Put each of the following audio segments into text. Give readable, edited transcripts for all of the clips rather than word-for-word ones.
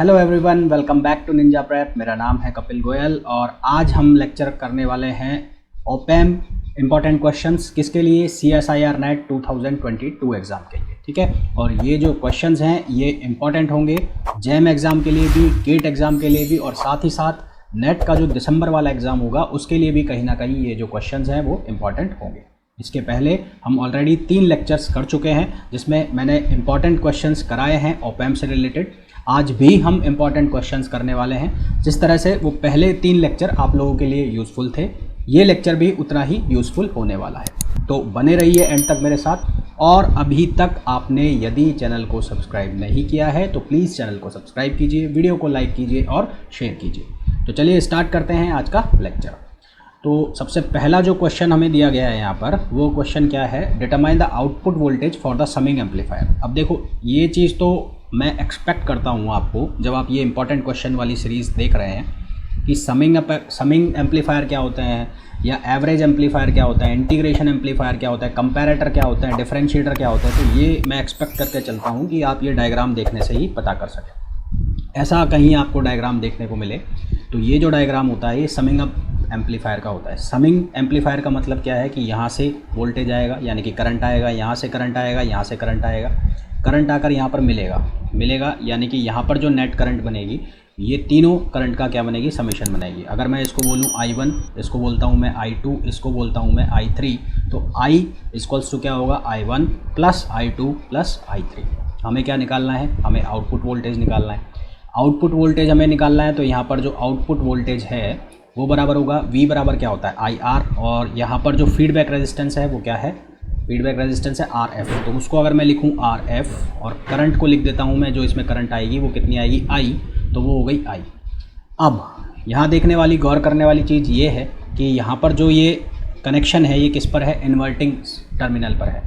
Hello everyone, welcome back to Ninja Prep. मेरा नाम है कपिल गोयल और आज हम लेक्चर करने वाले हैं ओपैम इम्पॉर्टेंट क्वेश्चंस किसके लिए, CSIR नेट 2022 एग्ज़ाम के लिए। ठीक है, और ये जो क्वेश्चंस हैं ये इम्पॉर्टेंट होंगे जैम एग्ज़ाम के लिए भी, गेट एग्ज़ाम के लिए भी, और साथ ही साथ नेट का जो दिसंबर वाला एग्ज़ाम होगा उसके लिए भी कहीं ना कहीं ये जो क्वेश्चंस हैं वो इम्पॉर्टेंट होंगे। इसके पहले हम ऑलरेडी 3 लेक्चर्स कर चुके हैं जिसमें मैंने इम्पॉर्टेंट क्वेश्चंस कराए हैं ओपैम से रिलेटेड। आज भी हम इम्पॉर्टेंट क्वेश्चंस करने वाले हैं। जिस तरह से वो पहले 3 लेक्चर आप लोगों के लिए यूज़फुल थे, ये लेक्चर भी उतना ही यूज़फुल होने वाला है। तो बने रहिए एंड तक मेरे साथ। और अभी तक आपने यदि चैनल को सब्सक्राइब नहीं किया है तो प्लीज़ चैनल को सब्सक्राइब कीजिए, वीडियो को लाइक कीजिए और शेयर कीजिए। तो चलिए स्टार्ट करते हैं आज का लेक्चर। तो सबसे पहला जो क्वेश्चन हमें दिया गया है यहाँ पर, वो क्वेश्चन क्या है, determine the output voltage for the summing amplifier. अब देखो, ये चीज़ तो मैं एक्सपेक्ट करता हूँ आपको, जब आप ये इंपॉर्टेंट क्वेश्चन वाली सीरीज़ देख रहे हैं कि समिंग एम्पलीफायर क्या होते हैं, या एवरेज एम्पलीफायर क्या होता है, इंटीग्रेशन एम्पलीफायर क्या होता है, कंपैरेटर क्या होता है, डिफरेंशिएटर क्या होता है। तो ये मैं एक्सपेक्ट करके चलता हूँ कि आप ये डायग्राम देखने से ही पता कर सकें। ऐसा कहीं आपको डायग्राम देखने को मिले तो ये जो डायग्राम होता है ये समिंग एम्पलीफायर का होता है। समिंग एम्पलीफायर का मतलब क्या है कि यहाँ से वोल्टेज आएगा, यानी कि करंट आएगा, यहाँ से करंट आएगा, यहाँ से करंट आएगा, करंट आकर यहाँ पर मिलेगा, यानी कि यहाँ पर जो नेट करंट बनेगी ये तीनों करंट का क्या बनेगी, समेशन बनेगी। अगर मैं इसको बोलूँ I1, इसको बोलता हूँ मैं I2, इसको बोलता हूँ मैं I3, तो I इक्वल्स टू क्या होगा, I1 plus I2 plus I3। हमें क्या निकालना है, हमें आउटपुट वोल्टेज निकालना है। आउटपुट वोल्टेज हमें निकालना है तो यहाँ पर जो आउटपुट वोल्टेज है वो बराबर होगा, V बराबर क्या होता है, IR, और यहाँ पर जो फीडबैक रेजिस्टेंस है वो क्या है, फीडबैक रेजिस्टेंस है RF। तो उसको अगर मैं लिखूँ RF और करंट को लिख देता हूँ मैं, जो इसमें करंट आएगी वो कितनी आएगी, I, तो वो हो गई I। अब यहाँ देखने वाली, गौर करने वाली चीज़ ये है कि यहाँ पर जो ये कनेक्शन है ये किस पर है, इन्वर्टिंग टर्मिनल पर है।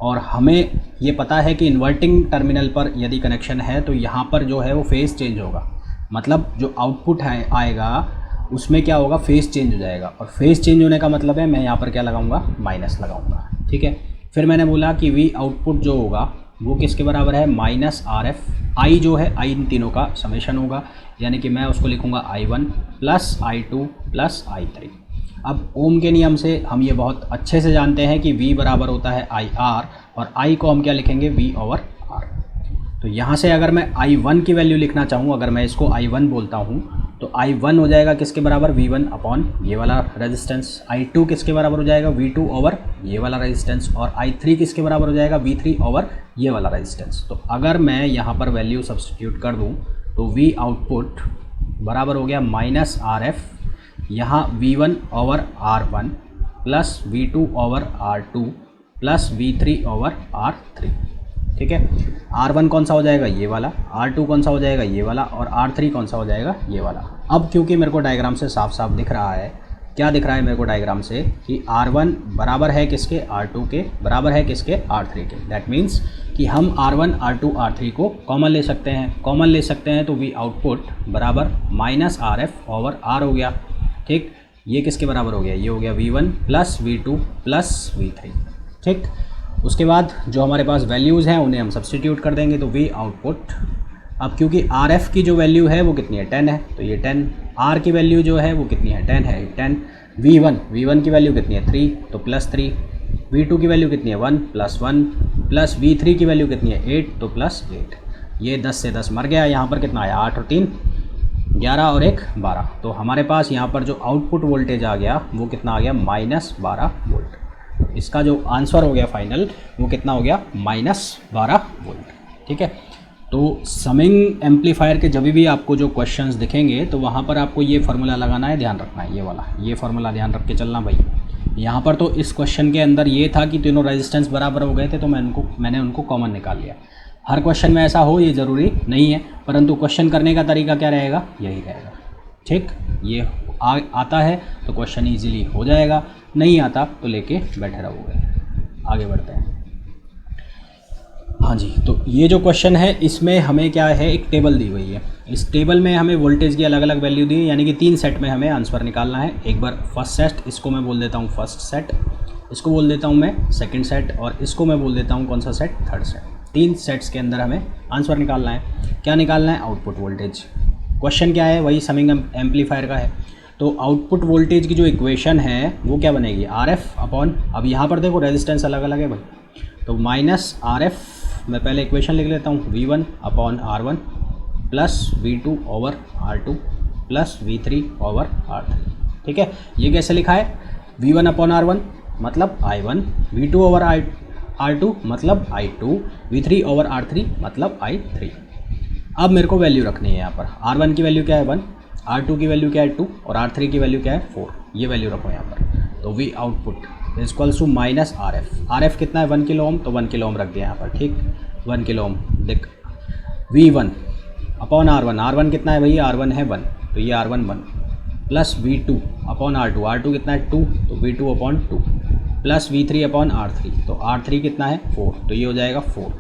और हमें ये पता है कि इन्वर्टिंग टर्मिनल पर यदि कनेक्शन है तो यहाँ पर जो है वो फेज़ चेंज होगा, मतलब जो आउटपुट है आएगा उसमें क्या होगा, फेज़ चेंज हो जाएगा। और फेज़ चेंज होने का मतलब है मैं यहाँ पर क्या लगाऊंगा, माइनस लगाऊंगा। ठीक है, फिर मैंने बोला कि V आउटपुट जो होगा वो किसके बराबर है, माइनस RF। I जो है, I इन तीनों का समेशन होगा, यानी कि मैं उसको लिखूंगा I1 plus I2 plus I3। अब ओम के नियम से हम ये बहुत अच्छे से जानते हैं कि V बराबर होता है IR, और I को हम क्या लिखेंगे, V ओवर R। तो यहाँ से अगर मैं I1 की वैल्यू लिखना चाहूँ, अगर मैं इसको I1 बोलता हूँ तो I1 हो जाएगा किसके बराबर, V1 अपॉन ये वाला रेजिस्टेंस। I2 किसके बराबर हो जाएगा, V2 ओवर ये वाला रेजिस्टेंस। और I3 किसके बराबर हो जाएगा, V3 ओवर ये वाला रेजिस्टेंस। तो अगर मैं यहाँ पर वैल्यू सब्स्टिट्यूट कर दूँ तो V आउटपुट बराबर हो गया माइनस RF, यहाँ V1 over R1 plus V2 over R2 plus V3 over R3। ठीक है, R1 कौन सा हो जाएगा, ये वाला, R2 कौन सा हो जाएगा, ये वाला, और R3 कौन सा हो जाएगा, ये वाला। अब क्योंकि मेरे को डायग्राम से साफ साफ दिख रहा है, क्या दिख रहा है मेरे को डायग्राम से, कि R1 बराबर है किसके, R2 के, बराबर है किसके, R3 के। दैट मीन्स कि हम R1 R2 R3 को कॉमन ले सकते हैं। कॉमन ले सकते हैं तो V आउटपुट बराबर माइनस RF ओवर R हो गया। ठीक, ये किसके बराबर हो गया, ये हो गया V1 plus V2 plus V3। ठीक, उसके बाद जो हमारे पास वैल्यूज़ हैं उन्हें हम सब्स्टिट्यूट कर देंगे तो V आउटपुट, अब क्योंकि RF की जो वैल्यू है वो कितनी है, 10 है, तो ये 10, R की वैल्यू जो है वो कितनी है, 10 है, 10। V1 की वैल्यू कितनी है, 3, तो प्लस 3। V2 की वैल्यू कितनी है, 1 प्लस 1, प्लस V3 की वैल्यू कितनी है, 8, तो प्लस 8। ये 10 से 10 मर गया, यहाँ पर कितना आया, 8 और 3 11 और 1 12। तो हमारे पास यहाँ पर जो आउटपुट वोल्टेज आ गया वो कितना आ गया, माइनस 12 वोल्ट। इसका जो आंसर हो गया फाइनल वो कितना हो गया, माइनस 12 वोल्ट। ठीक है, तो समिंग एम्पलीफायर के जब भी आपको जो क्वेश्चंस दिखेंगे तो वहाँ पर आपको ये फार्मूला लगाना है, ध्यान रखना है, ये वाला, ये फार्मूला ध्यान रख के चलना भाई। यहाँ पर तो इस क्वेश्चन के अंदर ये था कि तीनों रेजिस्टेंस बराबर हो गए थे तो मैंने उनको कॉमन निकाल लिया। हर क्वेश्चन में ऐसा हो ये ज़रूरी नहीं है, परंतु क्वेश्चन करने का तरीका क्या रहेगा, यही रहेगा। ठीक, ये आता है तो क्वेश्चन ईजिली हो जाएगा, नहीं आता तो लेके बैठे रहोगे। आगे बढ़ते हैं। हाँ जी, तो ये जो क्वेश्चन है इसमें हमें क्या है, एक टेबल दी हुई है। इस टेबल में हमें वोल्टेज की अलग अलग वैल्यू दी है, यानी कि 3 सेट में हमें आंसर निकालना है। एक बार फर्स्ट सेट, इसको मैं बोल देता हूँ फर्स्ट सेट, इसको बोल देता हूँ मैं सेकंड सेट, और इसको मैं बोल देता हूँ कौन सा सेट, थर्ड सेट। 3 सेट्स के अंदर हमें आंसर निकालना है। क्या निकालना है? Output voltage. क्वेश्चन क्या है? वही समिंग एम्पलीफायर का है। तो आउटपुट वोल्टेज की जो इक्वेशन है वो क्या बनेगी? आर एफ अपॉन, अब यहाँ पर देखो रेजिस्टेंस अलग अलग है भाई, तो माइनस आर एफ, मैं पहले इक्वेशन लिख लेता हूँ, V1 upon R1 plus V2 over R2 plus V3 over R3। ठीक है, ये कैसे लिखा है? V1 अपॉन R1 मतलब I1, V2 ओवर R2 मतलब I2, V3 ओवर R3 मतलब I3। अब मेरे को वैल्यू रखनी है यहाँ पर। R1 की वैल्यू क्या है? 1, R2 की वैल्यू क्या है? 2 और R3 की वैल्यू क्या है? 4। ये वैल्यू रखो यहाँ पर। तो V output equals to minus R F. R F कितना है? 1 किलो ओम, तो 1 किलो ओम रख दिया यहाँ पर। ठीक, 1 किलो ओम। देख V1 अपॉन R1, R1 कितना है भैया? R1 है 1, तो ये R1 1 plus V2 upon R2, R2 कितना है? 2, तो V2 upon 2 plus V3 upon R3, तो R3 कितना है? 4, तो ये हो जाएगा 4।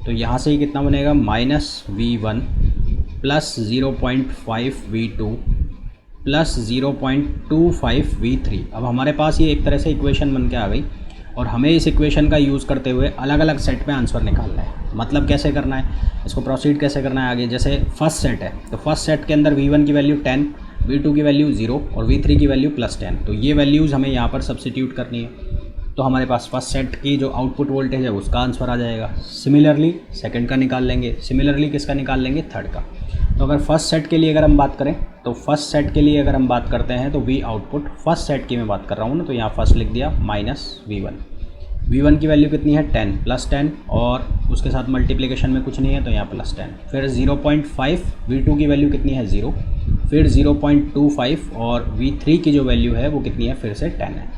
तो यहाँ से ही कितना बनेगा? Minus V1 plus 0.5 V2 plus 0.25 V3। अब हमारे पास ये एक तरह से इक्वेशन बन के आ गई और हमें इस इक्वेशन का यूज़ करते हुए अलग अलग सेट में आंसर निकालना है। मतलब कैसे करना है इसको, प्रोसीड कैसे करना है आगे। जैसे फर्स्ट सेट है, तो फर्स्ट सेट के अंदर V1 की वैल्यू 10, V2 की वैल्यू 0 और V3 की वैल्यू प्लस 10, तो ये वैल्यूज़ हमें यहाँ पर सब्स्टिट्यूट करनी है। तो हमारे पास फर्स्ट सेट की जो आउटपुट वोल्टेज है उसका आंसर आ जाएगा। सिमिलरली सेकंड का निकाल लेंगे, सिमिलरली किसका निकाल लेंगे? थर्ड का। तो अगर फर्स्ट सेट के लिए अगर हम बात करें, तो फर्स्ट सेट के लिए अगर हम बात करते हैं तो V आउटपुट फर्स्ट सेट की मैं बात कर रहा हूँ ना, तो यहाँ फर्स्ट लिख दिया माइनस V1। V1 की वैल्यू कितनी है? 10 प्लस 10 और उसके साथ मल्टीप्लिकेशन में कुछ नहीं है तो यहाँ प्लस 10। फिर 0.5, V2 की वैल्यू कितनी है? 0। फिर 0.25 और V3 की जो वैल्यू है वो कितनी है? फिर से 10 है।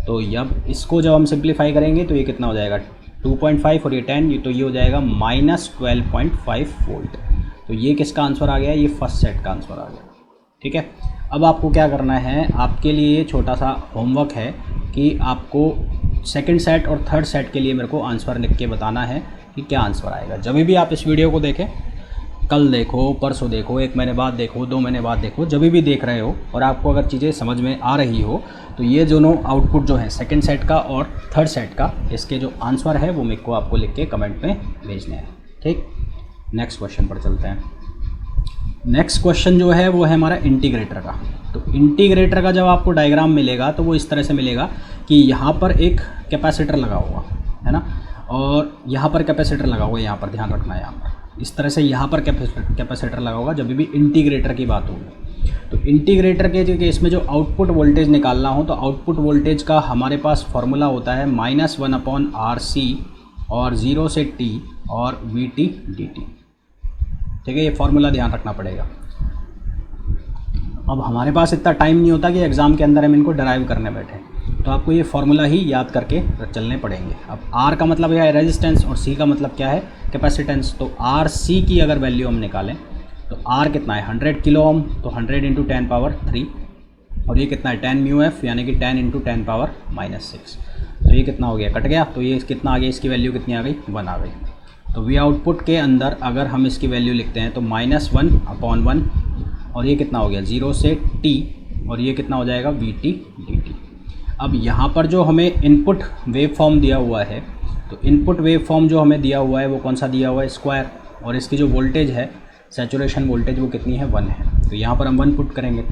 तो जब इसको जब हम सिंप्लीफाई करेंगे तो ये कितना हो जाएगा? 2.5 और ये 10, तो ये हो जाएगा माइनस 12.5 वोल्ट। तो ये किसका आंसर आ गया? ये फर्स्ट सेट का आंसर आ गया। ठीक है, अब आपको क्या करना है, आपके लिए छोटा सा होमवर्क है कि आपको सेकंड सेट और थर्ड सेट के लिए मेरे को आंसर लिख के बताना है कि क्या आंसर आएगा। जब भी आप इस वीडियो को देखें, कल देखो, परसों देखो, 1 महीने बाद देखो, 2 महीने बाद देखो, जब भी देख रहे हो और आपको अगर चीज़ें समझ में आ रही हो, तो ये दोनों आउटपुट जो है सेकंड सेट का और थर्ड सेट का, इसके जो आंसर है वो मेरे को आपको लिख के कमेंट में भेजने हैं। ठीक, नेक्स्ट क्वेश्चन पर चलते हैं। नेक्स्ट क्वेश्चन जो है वो है हमारा इंटीग्रेटर का। तो इंटीग्रेटर का जब आपको डायग्राम मिलेगा तो वो इस तरह से मिलेगा कि यहाँ पर एक कैपेसिटर लगा हुआ है ना, और यहाँ पर कैपेसिटर लगा हुआ है, यहाँ पर ध्यान रखना है, यहाँ पर इस तरह से यहाँ पर कैपेसिटर लगा होगा जब भी इंटीग्रेटर की बात होगी। तो इंटीग्रेटर के केस में जो आउटपुट वोल्टेज निकालना हो, तो आउटपुट वोल्टेज का हमारे पास फॉर्मूला होता है -1/RC और 0 से T और VT dt। ठीक है, ये फार्मूला ध्यान रखना पड़ेगा। अब हमारे पास इतना टाइम नहीं होता कि एग्ज़ाम के अंदर हम इनको डराइव करने बैठे, तो आपको ये फार्मूला ही याद करके चलने पड़ेंगे। अब R का मतलब है रेजिस्टेंस और C का मतलब क्या है? कैपेसिटेंस। तो RC की अगर वैल्यू हम निकालें तो R कितना है? 100 किलो ओम, तो 100 × 10⁻³ और ये कितना है? 10 μF, यानी कि 10 × 10⁻⁻6। तो ये कितना हो गया? कट गया, तो ये कितना आ गया? इसकी वैल्यू कितनी आ गई? 1 आ गई। तो V आउटपुट के अंदर अगर हम इसकी वैल्यू लिखते हैं तो -1/1 और ये कितना हो गया? 0 से T और ये कितना हो जाएगा? VT dt। अब यहाँ पर जो हमें इनपुट वेव फॉर्म दिया हुआ है, तो इनपुट वेव फॉर्म जो हमें दिया हुआ है वो कौन सा दिया हुआ है? स्क्वायर। और इसकी जो वोल्टेज है, सैचुरेशन वोल्टेज, वो कितनी है? 1 है। तो यहाँ पर हम 1 पुट करेंगे।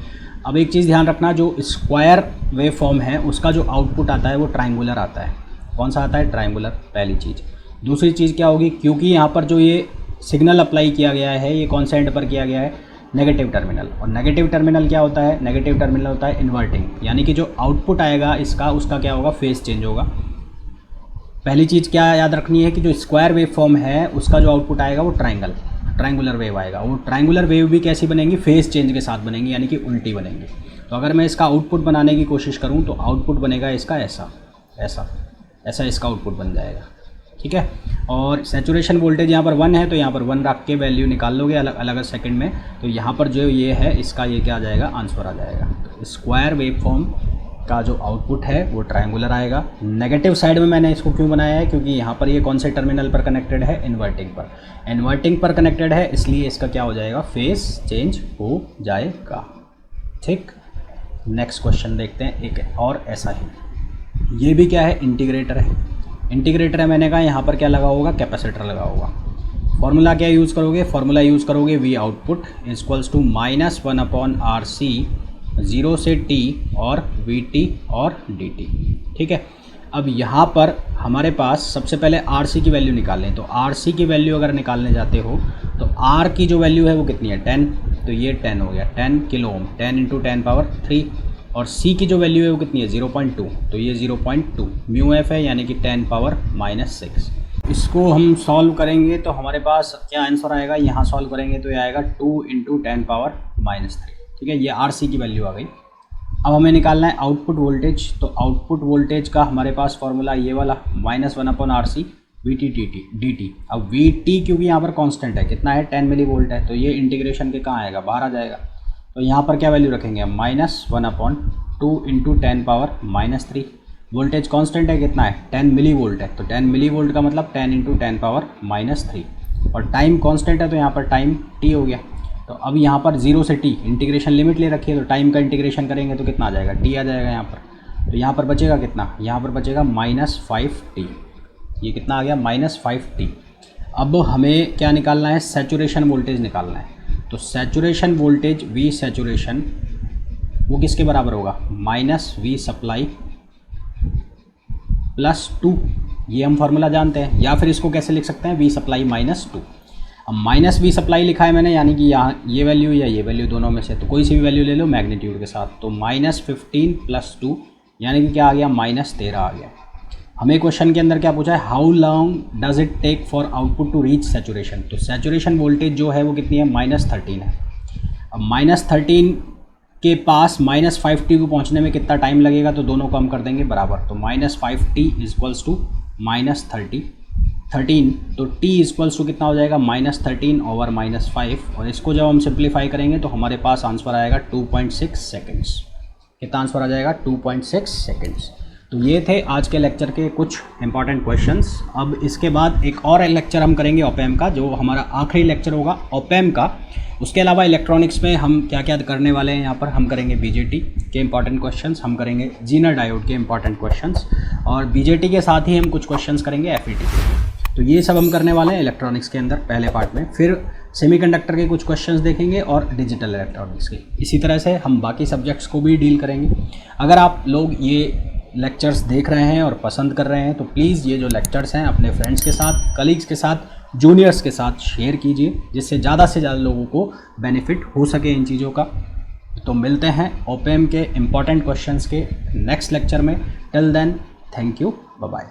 अब एक चीज़ ध्यान रखना, जो स्क्वायर वेव फॉर्म है उसका जो आउटपुट आता है वो ट्रायंगुलर आता है। कौन सा आता है? ट्रायंगुलर, पहली चीज़। दूसरी चीज़ क्या होगी, क्योंकि यहाँ पर जो ये सिग्नल अप्लाई किया गया है ये कौन सा एंड पर किया गया है? Negative terminal. और नेगेटिव टर्मिनल क्या होता है? नेगेटिव टर्मिनल होता है इन्वर्टिंग, यानी कि जो आउटपुट आएगा इसका, उसका क्या होगा? फेस चेंज होगा। पहली चीज़ क्या याद रखनी है कि जो स्क्वायर वेव फॉर्म है उसका जो आउटपुट आएगा वो ट्रायंगुलर वेव आएगा। वो ट्रायंगुलर वेव भी कैसी बनेंगी? फेस चेंज के साथ बनेंगी, यानी कि उल्टी बनेंगी। तो अगर मैं इसका आउटपुट बनाने की कोशिश करूँ तो आउटपुट बनेगा इसका ऐसा इसका आउटपुट बन जाएगा। ठीक है, और सैचुरेशन वोल्टेज यहाँ पर 1 है, तो यहाँ पर 1 रख के वैल्यू निकाल लोगे अलग अलग सेकंड में, तो यहाँ पर जो ये है इसका ये क्या आ जाएगा? आंसर आ जाएगा। तो स्क्वायर वेव फॉर्म का जो आउटपुट है वो ट्रायंगुलर आएगा। नेगेटिव साइड में मैंने इसको क्यों बनाया है? क्योंकि यहाँ पर ये कौन से टर्मिनल पर कनेक्टेड है? इन्वर्टिंग पर कनेक्टेड है, इसलिए इसका क्या हो जाएगा? फेस चेंज हो जाएगा। ठीक, नेक्स्ट क्वेश्चन देखते हैं। एक और ऐसा ही, ये भी क्या है? इंटीग्रेटर है। इंटीग्रेटर है मैंने कहा, यहाँ पर क्या लगा होगा, कैपेसिटर लगा होगा। फॉर्मूला क्या यूज़ करोगे, फॉर्मूला यूज़ करोगे V output equals to -1/RC 0 से t और VT और DT। ठीक है, अब यहाँ पर हमारे पास सबसे पहले RC की वैल्यू निकालें। तो RC की वैल्यू अगर निकालने जाते हो तो R की जो वैल्यू है वो कितनी है, 10, तो ये 10 हो गया, 10 किलो ओम, 10 × 10⁻3। और C की जो वैल्यू है वो कितनी है, 0.2, तो ये 0.2 म्यू एफ है, यानी कि 10⁻⁻6। इसको हम सॉल्व करेंगे तो हमारे पास क्या आंसर आएगा, यहाँ सॉल्व करेंगे तो ये आएगा 2 × 10⁻3। ठीक है, ये RC की वैल्यू आ गई। अब हमें निकालना है आउटपुट वोल्टेज। तो आउटपुट वोल्टेज का हमारे पास फॉर्मूला ये वाला -1/RC VT DT। अब VT क्योंकि यहाँ पर कांस्टेंट है, कितना है, 10 मिली वोल्ट है, तो ये इंटीग्रेशन के कहाँ आएगा, बाहर आ जाएगा। तो यहाँ पर क्या वैल्यू रखेंगे, -1/2 × 10⁻3। वोल्टेज कांस्टेंट है, कितना है, 10 मिली वोल्ट है, तो 10 मिली वोल्ट का मतलब 10 × 10⁻3। और टाइम कांस्टेंट है, तो यहाँ पर टाइम t हो गया। तो अब यहाँ पर 0 से t इंटीग्रेशन लिमिट ले रखी है, तो टाइम का इंटीग्रेशन करेंगे तो कितना आ जाएगा, t आ जाएगा यहाँ पर। तो यहाँ पर बचेगा कितना, यहाँ पर बचेगा -5t। ये कितना आ गया, -5t। अब हमें क्या निकालना है, सैचुरेशन वोल्टेज निकालना है। तो सैचुरेशन वोल्टेज V सैचुरेशन वो किसके बराबर होगा, -V सप्लाई +2। ये हम फार्मूला जानते हैं, या फिर इसको कैसे लिख सकते हैं, V सप्लाई -2। अब -V सप्लाई लिखा है मैंने, यानी कि यहाँ ये वैल्यू या ये वैल्यू दोनों में से, तो कोई सी भी वैल्यू ले लो मैग्नीट्यूड के साथ। तो -15 + 2 यानी कि क्या आ गया, -13 आ गया। हमें क्वेश्चन के अंदर क्या पूछा है, how long does it take for output to reach saturation. तो सैचुरेशन वोल्टेज जो है वो कितनी है, -13 है। अब -13 के पास -5t को पहुंचने में कितना टाइम लगेगा, तो दोनों को हम कर देंगे बराबर। तो -5t = -13, तो t = कितना हो जाएगा, -13/-5। और इसको जब हम सिंप्लीफाई करेंगे तो हमारे पास आंसर आएगा 2.6 सेकेंड्स। कितना आंसर आ जाएगा, 2.6 सेकेंड्स। तो ये थे आज के लेक्चर के कुछ इंपॉर्टेंट क्वेश्चंस। अब इसके बाद एक और लेक्चर हम करेंगे ऑपैम्प का, जो हमारा आखिरी लेक्चर होगा ऑपैम्प का। उसके अलावा इलेक्ट्रॉनिक्स में हम क्या क्या करने वाले हैं, यहाँ पर हम करेंगे बीजेटी के इंपॉर्टेंट क्वेश्चंस, हम करेंगे जीनर डायोड के इंपॉर्टेंट क्वेश्चंस, और बीजेटी के साथ ही हम कुछ क्वेश्चंस करेंगे एफईटी के। तो ये सब हम करने वाले हैं इलेक्ट्रॉनिक्स के अंदर पहले पार्ट में। फिर सेमीकंडक्टर के कुछ क्वेश्चंस देखेंगे और डिजिटल इलेक्ट्रॉनिक्स के। इसी तरह से हम बाकी सब्जेक्ट्स को भी डील करेंगे। अगर आप लोग ये लेक्चर्स देख रहे हैं और पसंद कर रहे हैं तो प्लीज़ ये जो लेक्चर्स हैं अपने फ्रेंड्स के साथ, कलीग्स के साथ, जूनियर्स के साथ शेयर कीजिए, जिससे ज़्यादा से ज़्यादा लोगों को बेनिफिट हो सके इन चीज़ों का। तो मिलते हैं ऑपैम्प के इम्पॉर्टेंट क्वेश्चंस के नेक्स्ट लेक्चर में। Till then, thank you, bye bye.